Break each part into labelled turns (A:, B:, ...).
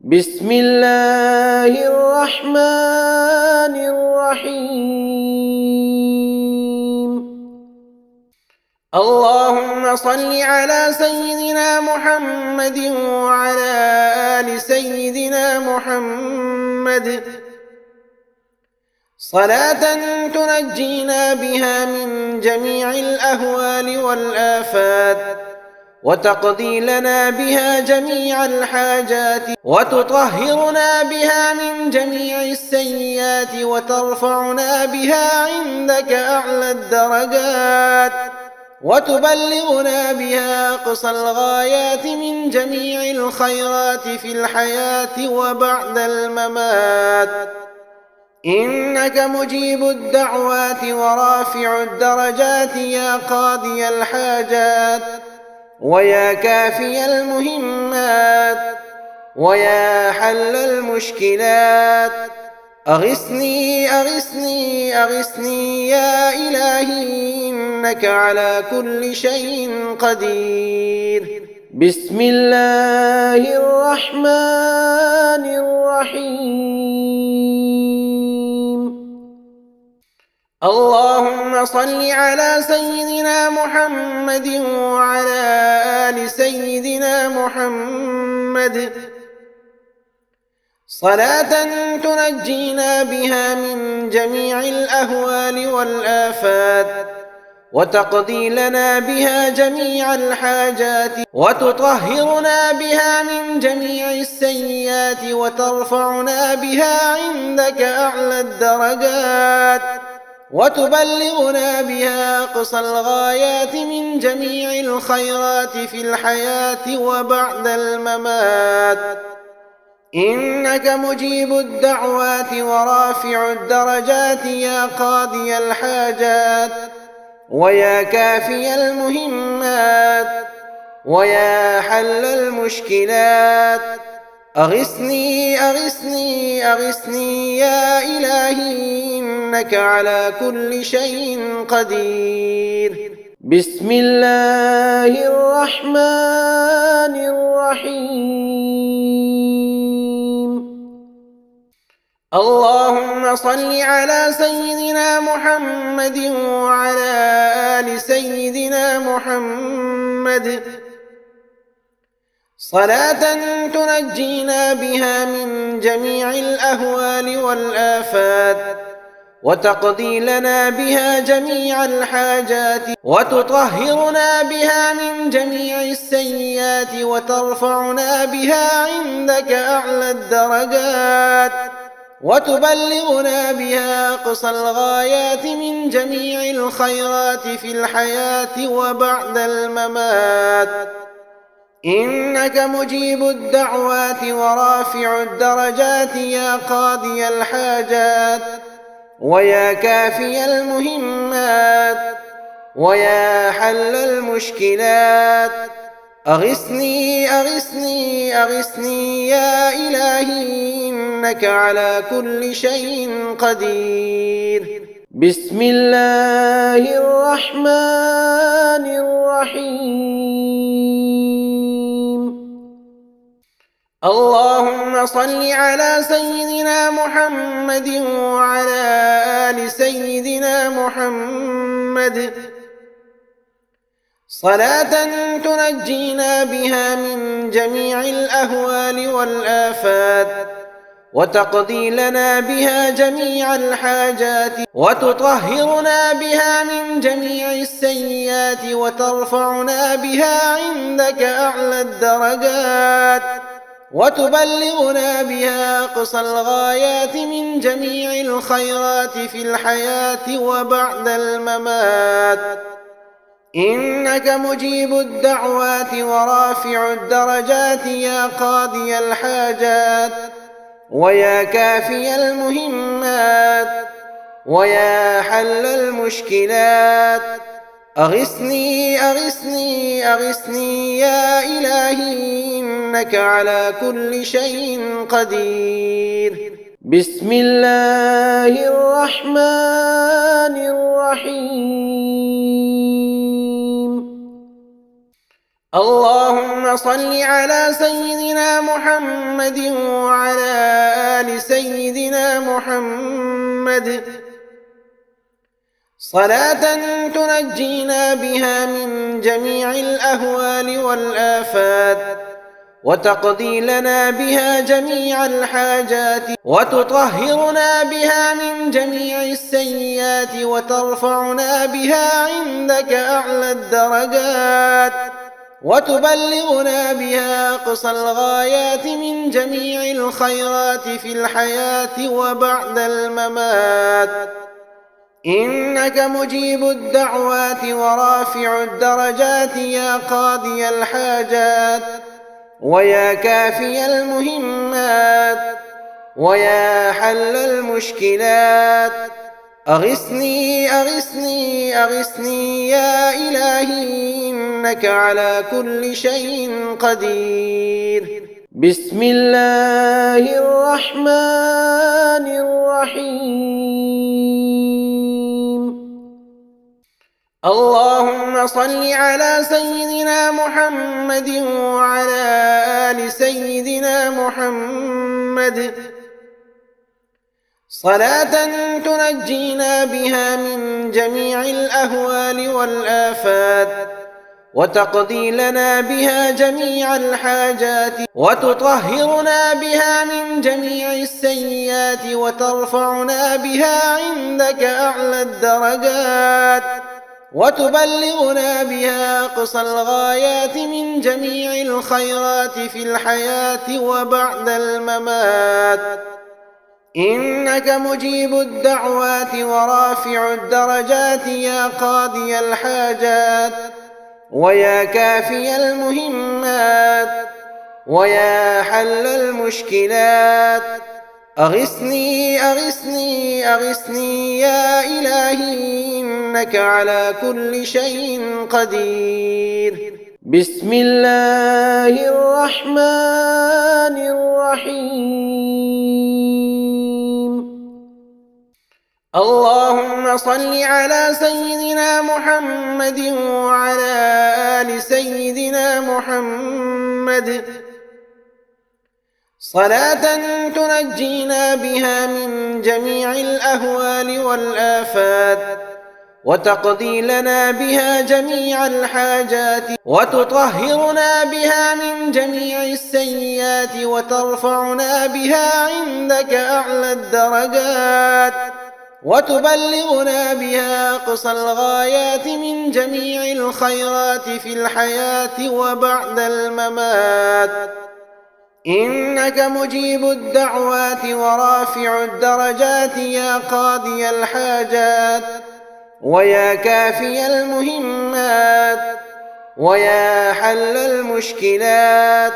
A: بسم الله الرحمن الرحيم. اللهم صل على سيدنا محمد وعلى آل سيدنا محمد صلاة تنجينا بها من جميع الأهوال والآفات، وتقضي لنا بها جميع الحاجات، وتطهرنا بها من جميع السيئات، وترفعنا بها عندك أعلى الدرجات، وتبلغنا بها أقصى الغايات من جميع الخيرات في الحياة وبعد الممات. إنك مجيب الدعوات ورافع الدرجات، يا قاضي الحاجات ويا كافي المهمات ويا حل المشكلات. أغثني أغثني أغثني يا إلهي، إنك على كل شيء قدير. بسم الله الرحمن الرحيم. اللهم صل على سيدنا محمد وعلى آل سيدنا محمد صلاة تنجينا بها من جميع الأهوال والآفات، وتقضي لنا بها جميع الحاجات، وتطهرنا بها من جميع السيئات، وترفعنا بها عندك أعلى الدرجات، وتبلغنا بها أقصى الغايات من جميع الخيرات في الحياة وبعد الممات. إنك مجيب الدعوات ورافع الدرجات، يا قاضي الحاجات ويا كافي المهمات ويا حل المشكلات. أغثني أغثني أغثني يا إلهي، إنك على كل شيء قدير. بسم الله الرحمن الرحيم. اللهم صل على سيدنا محمد وعلى آل سيدنا محمد صلاة تنجينا بها من جميع الأهوال والآفات، وتقضي لنا بها جميع الحاجات، وتطهرنا بها من جميع السيئات، وترفعنا بها عندك أعلى الدرجات، وتبلغنا بها أقصى الغايات من جميع الخيرات في الحياة وبعد الممات. إنك مجيب الدعوات ورافع الدرجات، يا قاضي الحاجات ويا كافي المهمات ويا حل المشكلات. أغثني أغثني أغثني يا إلهي، إنك على كل شيء قدير. بسم الله الرحمن الرحيم. اللهم صل على سيدنا محمد وعلى آل سيدنا محمد صلاة تنجينا بها من جميع الأهوال والآفات، وتقضي لنا بها جميع الحاجات، وتطهرنا بها من جميع السيئات، وترفعنا بها عندك أعلى الدرجات، وتبلغنا بها أقصى الغايات من جميع الخيرات في الحياة وبعد الممات. إنك مجيب الدعوات ورافع الدرجات، يا قاضي الحاجات ويا كافي المهمات ويا حل المشكلات. أغثني أغثني أغثني يا إلهي، إنك على كل شيء قدير. بسم الله الرحمن الرحيم. اللهم صل على سيدنا محمد وعلى آل سيدنا محمد صلاة تنجينا بها من جميع الأهوال والآفات وتقضي لنا بها جميع الحاجات وتطهرنا بها من جميع السيئات وترفعنا بها عندك أعلى الدرجات وتبلغنا بها أقصى الغايات من جميع الخيرات في الحياة وبعد الممات. إنك مجيب الدعوات ورافع الدرجات يا قاضي الحاجات ويا كافي المهمات ويا حل المشكلات. أغثني أغثني أغثني يا إلهي إنك على كل شيء قدير. بسم الله الرحمن الرحيم. اللهم صل على سيدنا محمد وعلى آل سيدنا محمد صلاة تنجينا بها من جميع الأهوال والآفات وتقضي لنا بها جميع الحاجات وتطهرنا بها من جميع السيئات وترفعنا بها عندك أعلى الدرجات وتبلغنا بها أقصى الغايات من جميع الخيرات في الحياة وبعد الممات. إنك مجيب الدعوات ورافع الدرجات يا قاضي الحاجات ويا كافي المهمات ويا حل المشكلات. أغثني أغثني أغثني يا إلهي إنك على كل شيء قدير. بسم الله الرحمن الرحيم. اللهم صل على سيدنا محمد وعلى آل سيدنا محمد صلاة تنجينا بها من جميع الأهوال والآفات وتقضي لنا بها جميع الحاجات وتطهرنا بها من جميع السيئات وترفعنا بها عندك أعلى الدرجات وتبلغنا بها أقصى الغايات من جميع الخيرات في الحياة وبعد الممات. إنك مجيب الدعوات ورافع الدرجات يا قاضي الحاجات ويا كافي المهمات ويا حل المشكلات.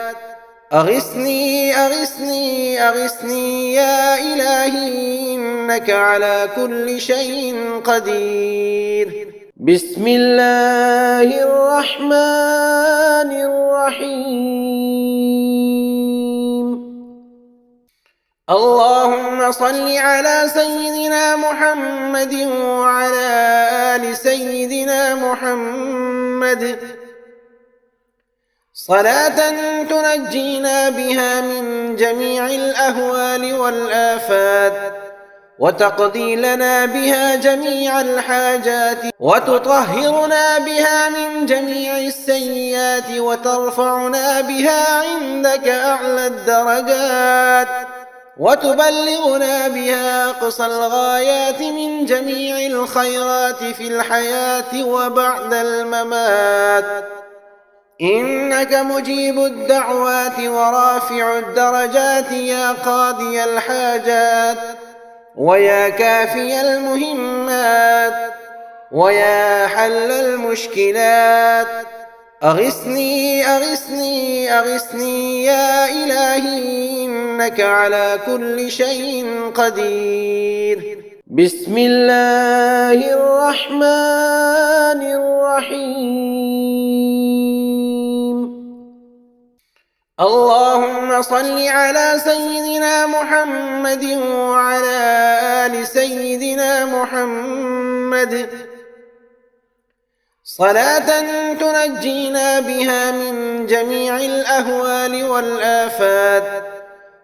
A: أغثني أغثني أغثني يا إلهي إنك على كل شيء قدير. بسم الله الرحمن الرحيم. اللهم صل على سيدنا محمد وعلى آل سيدنا محمد صلاة تنجينا بها من جميع الأهوال والآفات وتقضي لنا بها جميع الحاجات وتطهرنا بها من جميع السيئات وترفعنا بها عندك أعلى الدرجات وتبلغنا بها أقصى الغايات من جميع الخيرات في الحياة وبعد الممات. إنك مجيب الدعوات ورافع الدرجات يا قاضي الحاجات ويا كافي المهمات ويا حل المشكلات. أغثني أغثني أغثني يا إلهي إنك على كل شيء قدير. بسم الله الرحمن الرحيم. اللهم صل على سيدنا محمد وعلى آل سيدنا محمد صلاة تنجينا بها من جميع الأهوال والآفات،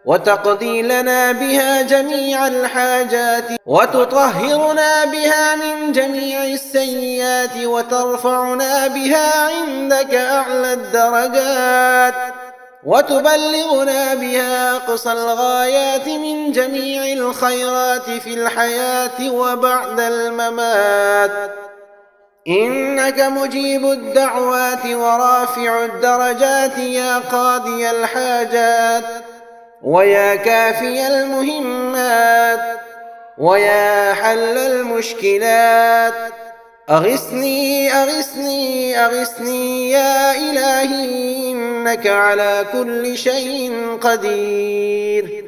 A: وتقضي لنا بها جميع الحاجات، وتطهرنا بها من جميع السيئات، وترفعنا بها عندك أعلى الدرجات، وتبلغنا بها أقصى الغايات من جميع الخيرات في الحياة وبعد الممات. إنك مجيب الدعوات ورافع الدرجات، يا قاضي الحاجات، ويا كافي المهمات، ويا حل المشكلات. أغثني أغثني أغثني يا إلهي، إنك على كل شيء قدير.